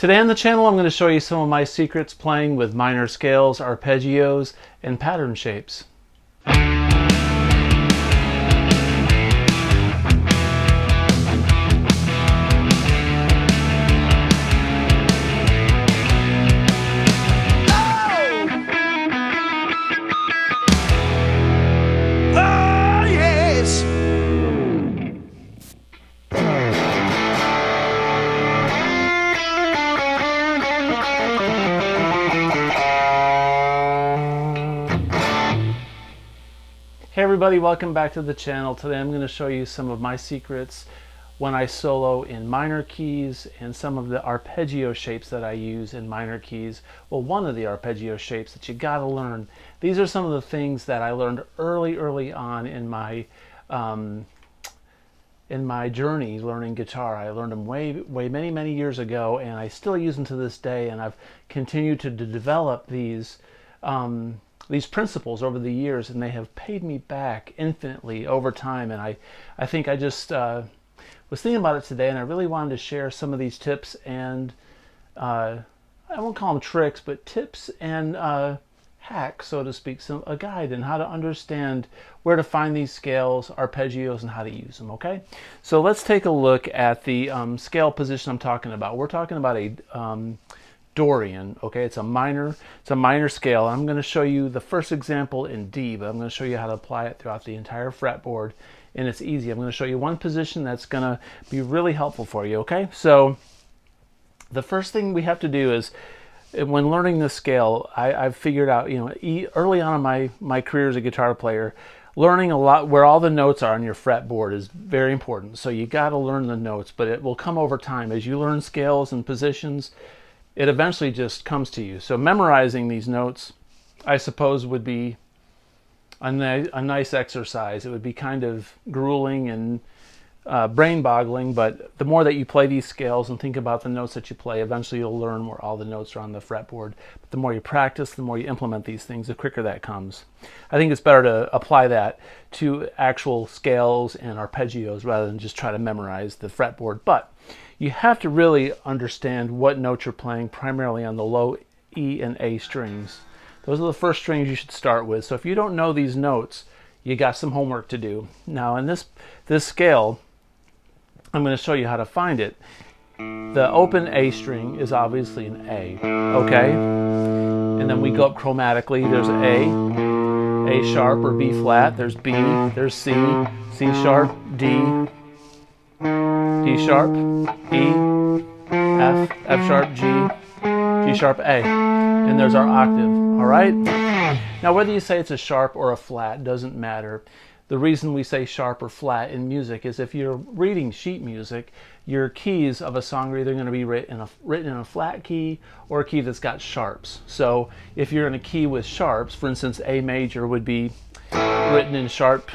Today on the channel I'm going to show you some of my secrets playing with minor scales, arpeggios, and pattern shapes. Hey everybody, welcome back to the channel. Today I'm going to show you some of my secrets when I solo in minor keys and some of the arpeggio shapes that I use in minor keys. Well, one of the arpeggio shapes that you got to learn. These are some of the things that I learned early on in my journey learning guitar. I learned them many years ago, and I still use them to this day, and I've continued to develop these principles over the years, and they have paid me back infinitely over time. And I think I just was thinking about it today, and I really wanted to share some of these tips and I won't call them tricks, but tips and hacks, so to speak, a guide in how to understand where to find these scales, arpeggios, and how to use them. Okay, so let's take a look at the scale position I'm talking about. We're talking about a Dorian. Okay, it's a minor scale. I'm going to show you the first example in D, but I'm going to show you how to apply it throughout the entire fretboard, and it's easy. I'm going to show you one position that's going to be really helpful for you. Okay, so the first thing we have to do is, when learning this scale, I've figured out, early on in my career as a guitar player, learning a lot where all the notes are on your fretboard is very important. So you got to learn the notes, but it will come over time as you learn scales and positions. It eventually just comes to you. So memorizing these notes, I suppose, would be a nice exercise. It would be kind of grueling and brain-boggling, but the more that you play these scales and think about the notes that you play, eventually you'll learn where all the notes are on the fretboard. But the more you practice, the more you implement these things, the quicker that comes. I think it's better to apply that to actual scales and arpeggios rather than just try to memorize the fretboard. But you have to really understand what notes you're playing, primarily on the low E and A strings. Those are the first strings you should start with. So if you don't know these notes, you got some homework to do. Now in this scale, I'm going to show you how to find it. The open A string is obviously an A, okay? And then we go up chromatically. There's A sharp or B flat. There's B, there's C, C sharp, D, D sharp, E, F sharp, G sharp, A. And there's our octave, all right? Now whether you say it's a sharp or a flat doesn't matter. The reason we say sharp or flat in music is if you're reading sheet music, your keys of a song are either going to be written in a flat key or a key that's got sharps. So if you're in a key with sharps, for instance, A major would be written in sharp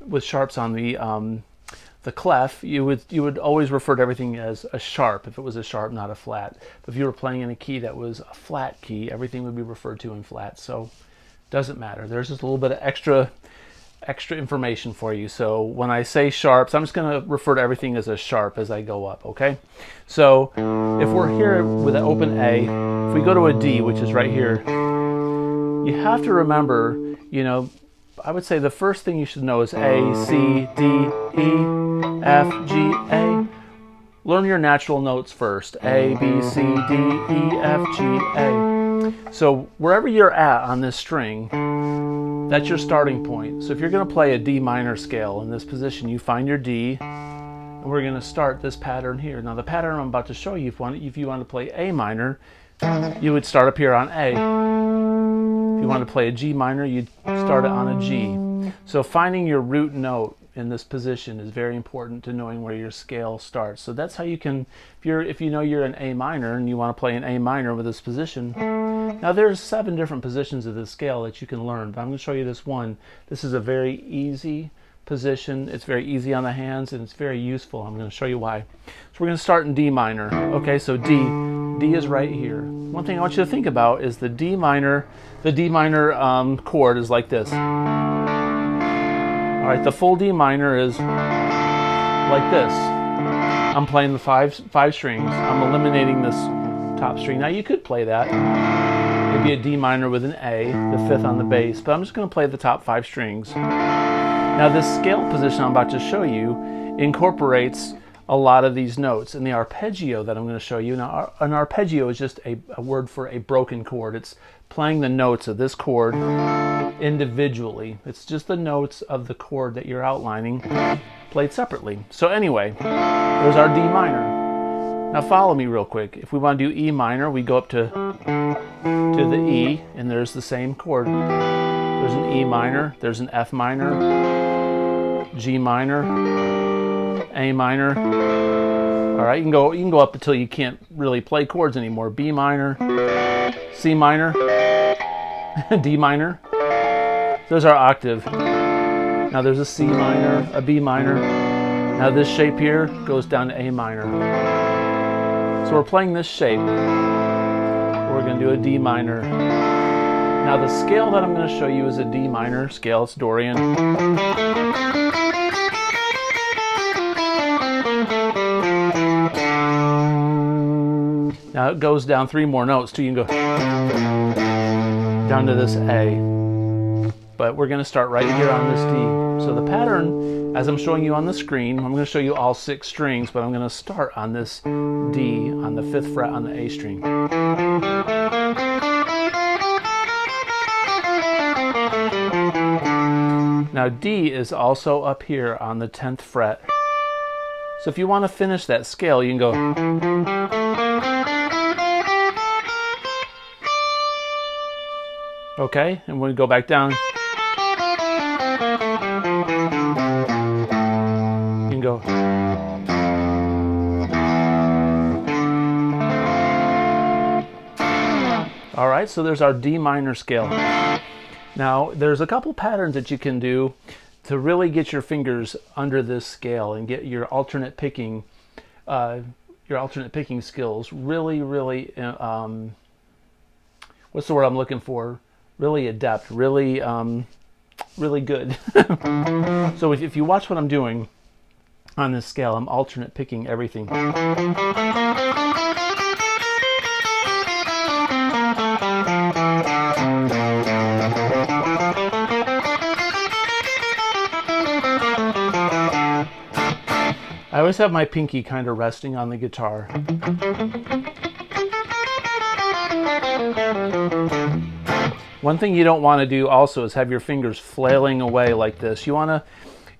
with sharps on the clef. You would always refer to everything as a sharp if it was a sharp, not a flat. But if you were playing in a key that was a flat key, everything would be referred to in flat. So it doesn't matter. There's just a little bit of extra information for you. So when I say sharps, I'm just going to refer to everything as a sharp as I go up, okay? So if we're here with an open A, if we go to a D, which is right here, you have to remember, I would say the first thing you should know is A, C, D, E, F, G, A. Learn your natural notes first. A, B, C, D, E, F, G, A. So wherever you're at on this string, that's your starting point. So if you're going to play a D minor scale in this position, you find your D, and we're going to start this pattern here. Now the pattern I'm about to show you, if you want to play A minor, you would start up here on A. If you want to play a G minor, you'd start it on a G. So finding your root note in this position is very important to knowing where your scale starts. So that's how you can, if you know you're in A minor and you want to play an A minor with this position. Now there's 7 different positions of this scale that you can learn, but I'm going to show you this one. This is a very easy position. It's very easy on the hands, and it's very useful. I'm going to show you why. So we're going to start in D minor. Okay, so D is right here. One thing I want you to think about is the D minor chord is like this. All right, the full D minor is like this. I'm playing the five strings. I'm eliminating this top string. Now you could play that. Maybe a D minor with an A, the 5th on the bass, but I'm just going to play the top 5 strings. Now this scale position I'm about to show you incorporates a lot of these notes. And the arpeggio that I'm going to show you, now an arpeggio is just a word for a broken chord. It's playing the notes of this chord individually. It's just the notes of the chord that you're outlining played separately. So anyway, there's our D minor. Now follow me real quick. If we want to do E minor, we go up to the E, and there's the same chord. There's an E minor, there's an F minor, G minor, A minor. All right, you can go up until you can't really play chords anymore. B minor, C minor, D minor. There's our octave. Now there's a C minor, a B minor. Now this shape here goes down to A minor. So we're playing this shape. We're going to do a D minor. Now the scale that I'm going to show you is a D minor scale. It's Dorian. Now it goes down 3 more notes too. You can go down to this A. But we're going to start right here on this D. So the pattern, as I'm showing you on the screen, I'm going to show you all 6 strings, but I'm going to start on this D on the 5th fret on the A string. Now D is also up here on the 10th fret. So if you want to finish that scale, you can go. Okay, and we go back down. You can go. All right, so there's our D minor scale. Now, there's a couple patterns that you can do to really get your fingers under this scale and get your alternate picking skills really, what's the word I'm looking for? Really adept, really good. So if you watch what I'm doing on this scale, I'm alternate picking everything. I always have my pinky kind of resting on the guitar. One thing you don't want to do also is have your fingers flailing away like this. You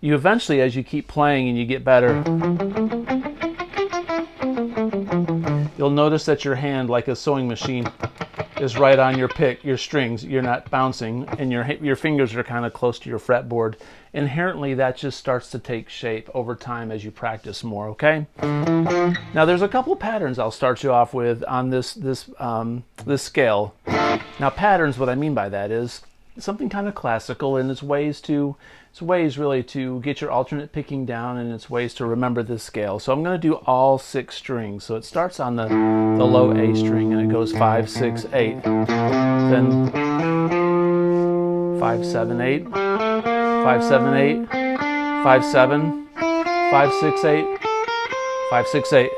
eventually, as you keep playing and you get better, you'll notice that your hand, like a sewing machine, is right on your strings. You're not bouncing, and your fingers are kind of close to your fretboard. Inherently, that just starts to take shape over time as you practice more, okay? Now, there's a couple of patterns I'll start you off with on this scale. Now, patterns, what I mean by that is something kind of classical, and it's ways really to get your alternate picking down, and it's ways to remember this scale. So I'm going to do all 6 strings. So it starts on the low A string, and it goes 5, 6, 8. Then 5, 7, 8. 5, 7, 8, 5, 7, 5, 6, 8, 5, 6, 8.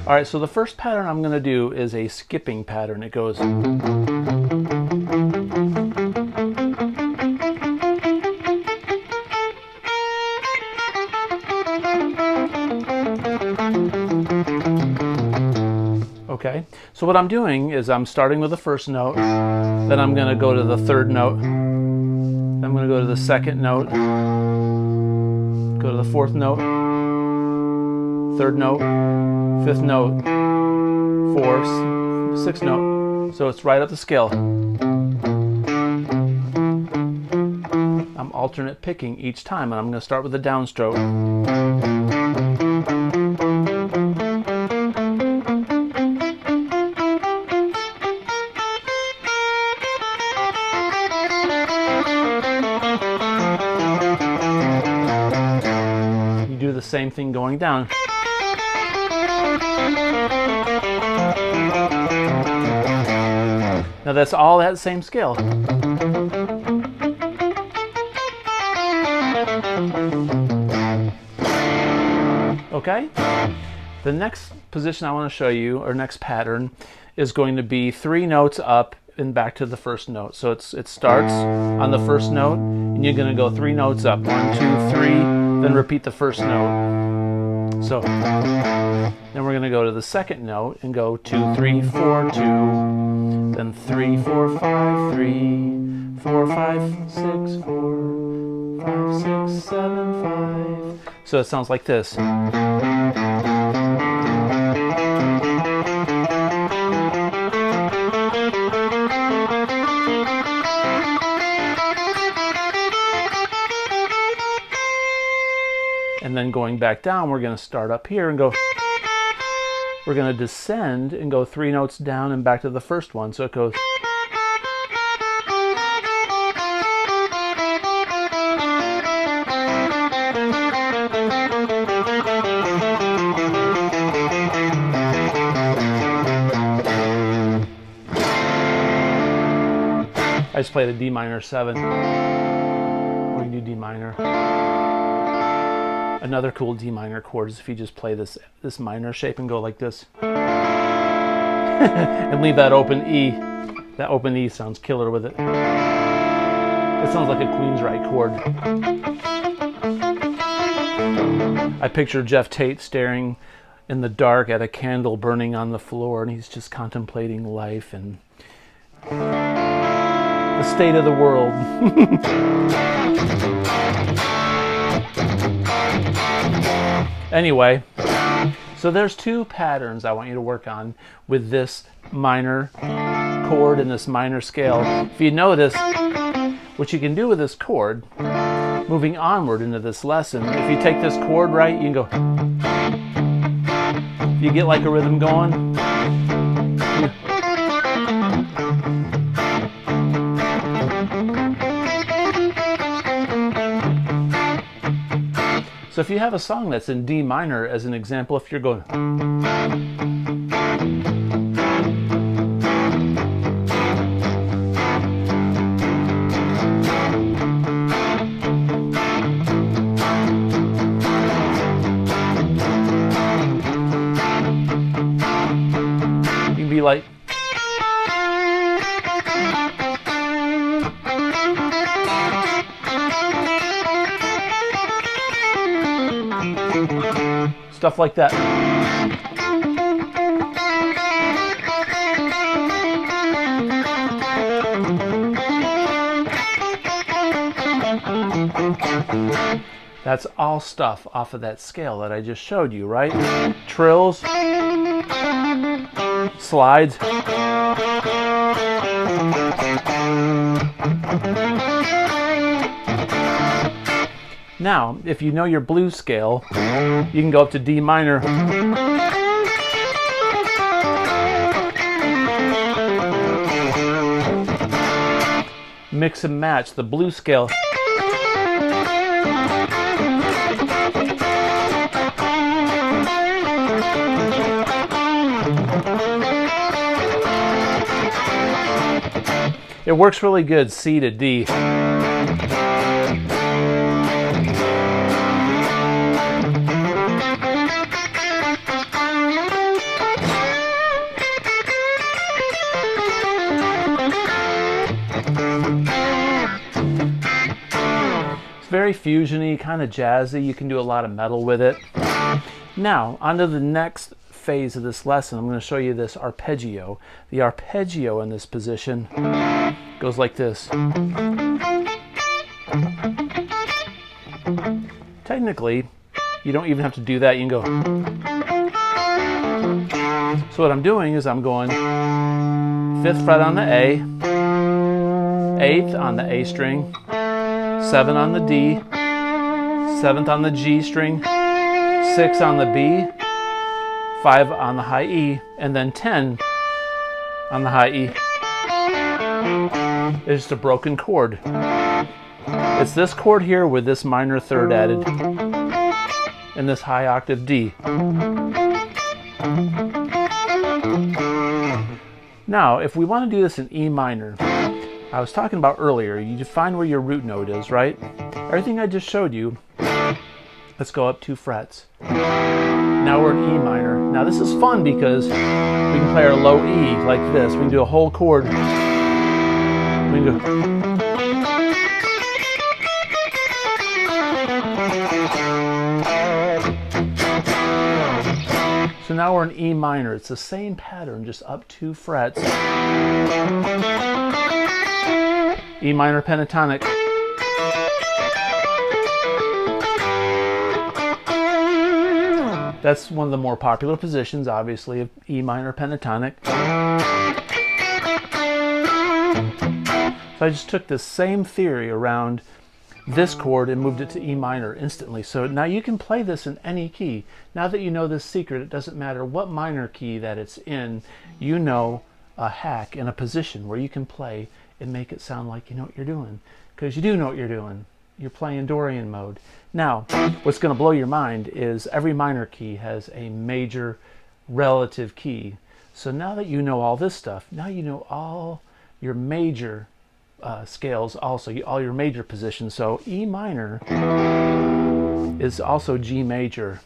All right, so the first pattern I'm going to do is a skipping pattern. It goes. Okay, so what I'm doing is I'm starting with the first note, then I'm going to go to the 3rd note, then I'm going to go to the 2nd note, go to the 4th note, 3rd note, 5th note, 4th, 6th note. So it's right up the scale. I'm alternate picking each time, and I'm going to start with the downstroke. The same thing going down. Now that's all that same scale. Okay? The next position I want to show you, or next pattern, is going to be 3 notes up and back to the first note. So it starts on the first note, and you're going to go 3 notes up. 1, 2, 3, then repeat the first note. So then we're going to go to the second note and go 2, 3, 4, 2, then 3, 4, 5, 3, 4, 5, 6, 4, 5, 6, 7, 5. So it sounds like this. And then going back down, we're going to start up here and go, we're going to descend and go 3 notes down and back to the first one. So it goes. I just played a D minor 7. Or you do D minor. Another cool D minor chord is if you just play this minor shape and go like this. And leave that open E. That open E sounds killer with it. It sounds like a Queensryche chord. I picture Jeff Tate staring in the dark at a candle burning on the floor, and he's just contemplating life and the state of the world. Anyway, so there's 2 patterns I want you to work on with this minor chord and this minor scale. If you notice, what you can do with this chord, moving onward into this lesson, if you take this chord right, you can go. You get like a rhythm going. So if you have a song that's in D minor, as an example, if you're going, you can be like, stuff like that. That's all stuff off of that scale that I just showed you, right? Trills, slides. Now, if you know your blues scale, you can go up to D minor. Mix and match the blues scale. It works really good, C to D. Very fusiony, kind of jazzy. You can do a lot of metal with it. Now, on to the next phase of this lesson. I'm going to show you this arpeggio. The arpeggio in this position goes like this. Technically, you don't even have to do that. You can go. So what I'm doing is I'm going 5th fret on the A, 8th on the A string, 7 on the D, 7th on the G string, 6 on the B, 5 on the high E, and then 10 on the high E. It's just a broken chord. It's this chord here with this minor 3rd added and this high octave D. Now, if we want to do this in E minor, I was talking about earlier, you find where your root note is, right? Everything I just showed you Let's go up 2 frets. Now we're in E minor. Now this is fun because we can play our low E like this. We can do a whole chord. We can go. So now we're in E minor. It's the same pattern, just up 2 frets. E minor pentatonic. That's one of the more popular positions, obviously, of E minor pentatonic. So I just took this same theory around this chord and moved it to E minor instantly. So now you can play this in any key. Now that you know this secret, it doesn't matter what minor key that it's in, you know a hack and a position where you can play and make it sound like you know what you're doing. Because you do know what you're doing. You're playing Dorian mode. Now, what's going to blow your mind is every minor key has a major relative key. So now that you know all this stuff, now you know all your major scales also, all your major positions. So E minor is also G major.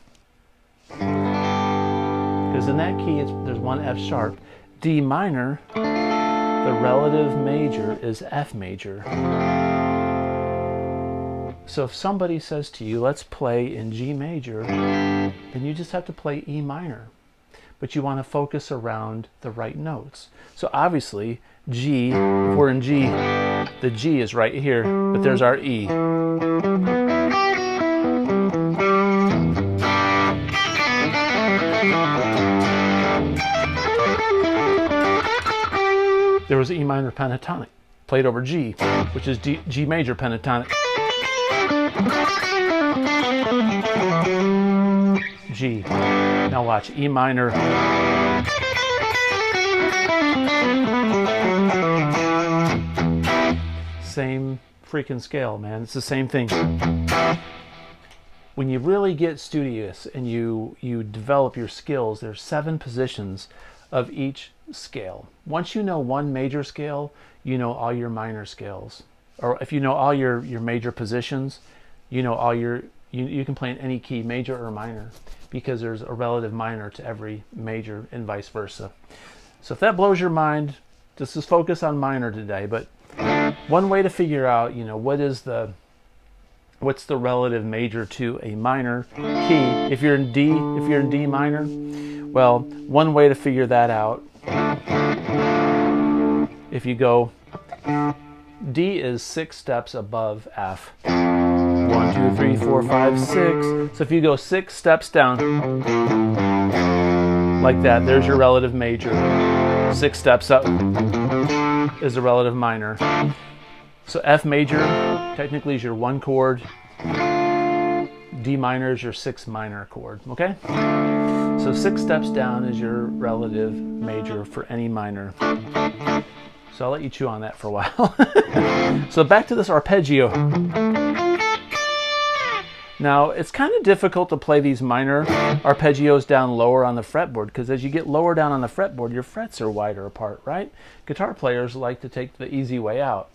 Because in that key, there's one F sharp. D minor, the relative major is F major. So if somebody says to you, let's play in G major, then you just have to play E minor. But you want to focus around the right notes. So obviously, G, if we're in G, the G is right here, but there's our E. There was E minor pentatonic, played over G, which is G major pentatonic. G. Now watch, E minor. Same freaking scale, man. It's the same thing. When you really get studious and you develop your skills, there's 7 positions of each scale. Once you know one major scale, you know all your minor scales. Or if you know all your major positions, you know all your, you can play in any key, major or minor, because there's a relative minor to every major and vice versa. So if that blows your mind, just focus on minor today. But one way to figure out, you know, what's the relative major to a minor key? If you're in D minor, well, one way to figure that out, if you go, D is 6 steps above F. 1, 2, 3, 4, 5, 6. So if you go 6 steps down, like that, there's your relative major. 6 steps up is a relative minor. So F major technically is your 1 chord. D minor is your 6th minor chord, okay? So 6 steps down is your relative major for any minor. So I'll let you chew on that for a while. So back to this arpeggio. Now, it's kind of difficult to play these minor arpeggios down lower on the fretboard, because as you get lower down on the fretboard, your frets are wider apart, right? Guitar players like to take the easy way out.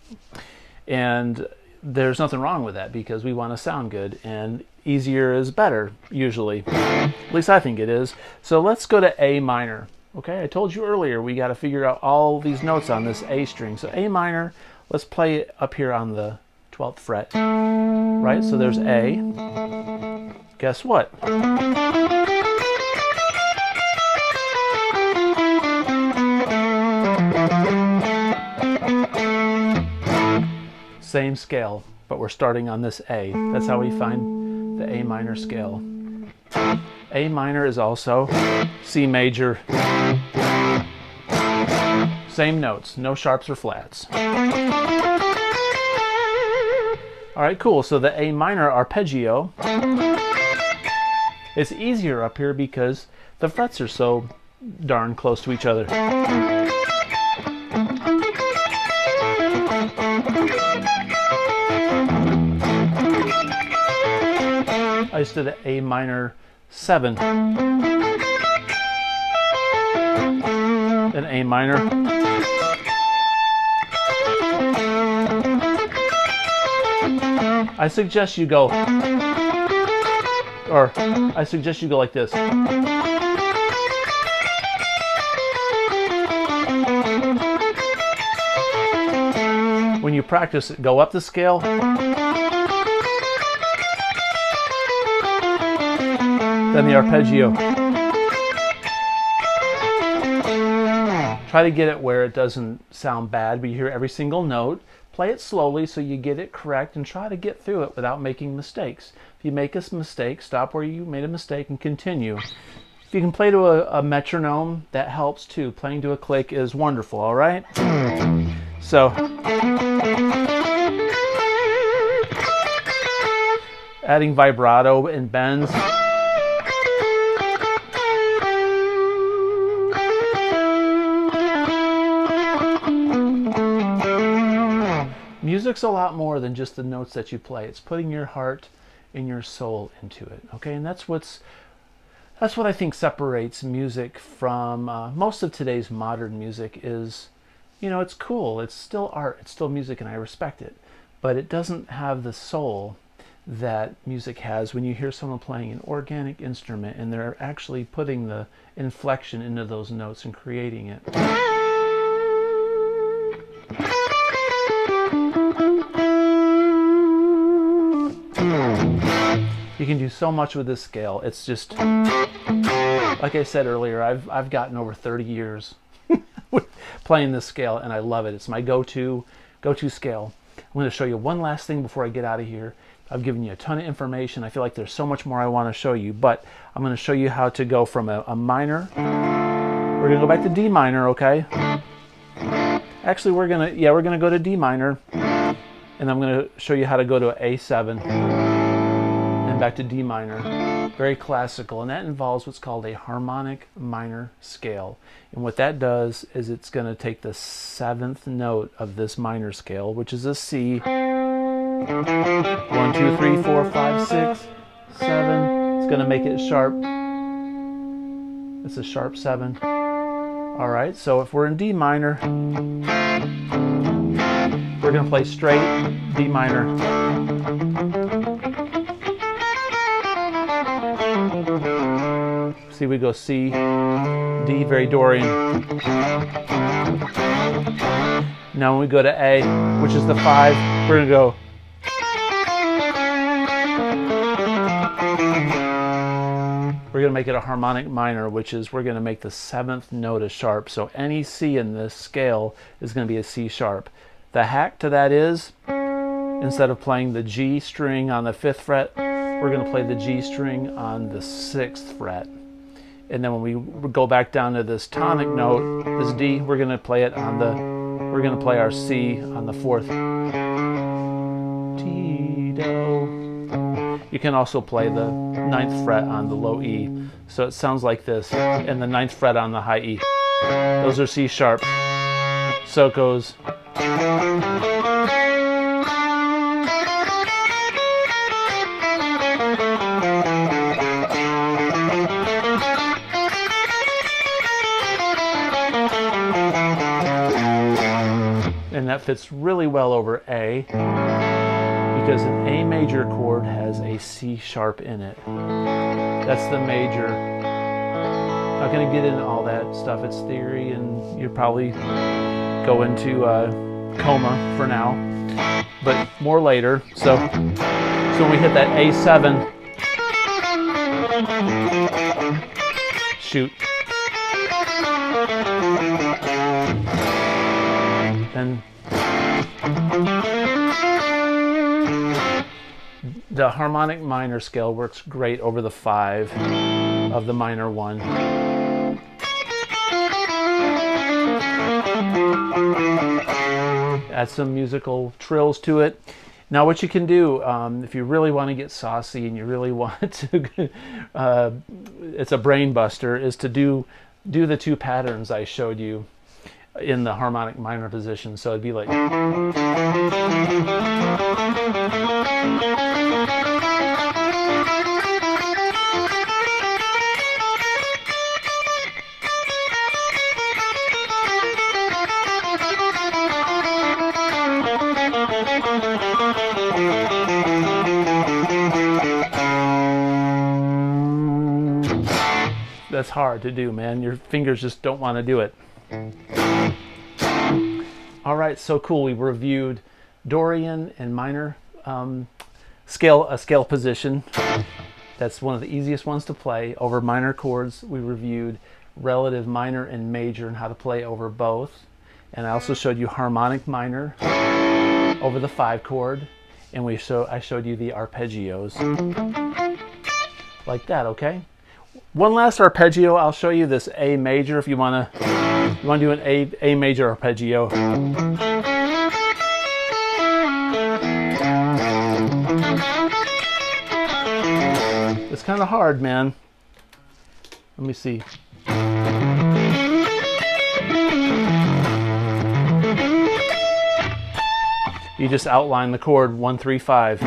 And there's nothing wrong with that, because we want to sound good, and easier is better, usually. At least I think it is. So let's go to A minor. Okay, I told you earlier we got to figure out all these notes on this A string. So A minor, let's play it up here on the 12th fret. Right, so there's A. Guess what? Same scale, but we're starting on this A. That's how we find the A minor scale. A minor is also C major. Same notes, no sharps or flats. All right, cool. So the A minor arpeggio is easier up here because the frets are so darn close to each other. I just did an A minor 7. An A minor. I suggest you go Or I suggest you go like this. When you practice it, go up the scale. Then the arpeggio. Try to get it where it doesn't sound bad, but you hear every single note. Play it slowly so you get it correct, and try to get through it without making mistakes. If you make a mistake, stop where you made a mistake and continue. If you can play to a metronome, that helps too. Playing to a click is wonderful, all right? So, adding vibrato and bends. Music's a lot more than just the notes that you play. It's putting your heart and your soul into it, okay? And that's what I think separates music from most of today's modern music is, you know, it's cool. It's still art. It's still music, and I respect it. But it doesn't have the soul that music has when you hear someone playing an organic instrument and they're actually putting the inflection into those notes and creating it. You can do so much with this scale. It's just, like I said earlier, I've gotten over 30 years with playing this scale, and I love it. It's my go-to scale. I'm going to show you one last thing before I get out of here. I've given you a ton of information. I feel like there's so much more I want to show you, but I'm going to show you how to go from a minor. We're going to go back to D minor, okay? Actually, we're going to go to D minor, and I'm going to show you how to go to A7 and back to D minor. Very classical, and that involves what's called a harmonic minor scale. And what that does is it's going to take the 7th note of this minor scale, which is a C. 1, 2, 3, 4, 5, 6, 7. It's going to make it sharp. It's a sharp 7. All right, so if we're in D minor, we're going to play straight D minor. See, we go C, D, very Dorian. Now when we go to A, which is the 5, we're going to go. We're going to make it a harmonic minor, which is we're going to make the 7th note a sharp. So any C in this scale is going to be a C sharp. The hack to that is, instead of playing the G string on the 5th fret, we're going to play the G string on the 6th fret. And then when we go back down to this tonic note, this D, we're going to play it on the, we're going to play our C on the 4th. T, do. You can also play the 9th fret on the low E. So it sounds like this, and the 9th fret on the high E. Those are C sharp. So it goes. And that fits really well over A, because an A major chord has a C sharp in it. That's the major. Not going to get into all that stuff. It's theory, and you'll probably go into coma for now, but more later. So when we hit that A7, shoot. Then the harmonic minor scale works great over the 5 of the minor 1. Add some musical trills to it. Now what you can do, if you really want to get saucy and you really want to, it's a brain buster, is to do the 2 patterns I showed you in the harmonic minor position. So it'd be like, That's hard to do, man. Your fingers just don't want to do it. All right, so cool. We reviewed Dorian and minor scale position. That's one of the easiest ones to play over minor chords. We reviewed relative minor and major and how to play over both. And I also showed you harmonic minor over the 5 chord. And I showed you the arpeggios. Like that, okay? One last arpeggio. I'll show you this A major if you want to do an A major arpeggio. It's kind of hard, man. Let me see. You just outline the chord 1, 3, 5.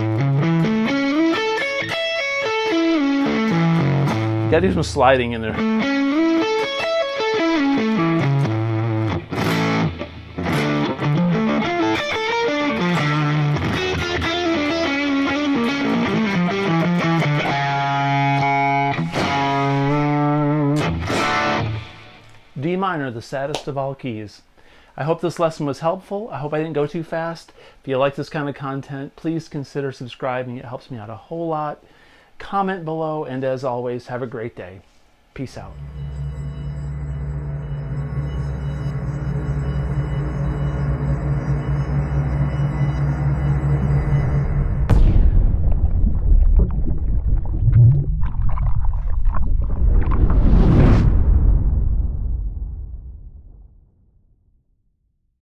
You gotta do some sliding in there. D minor, the saddest of all keys. I hope this lesson was helpful. I hope I didn't go too fast. If you like this kind of content, please consider subscribing. It helps me out a whole lot. Comment below, and as always, have a great day. Peace out.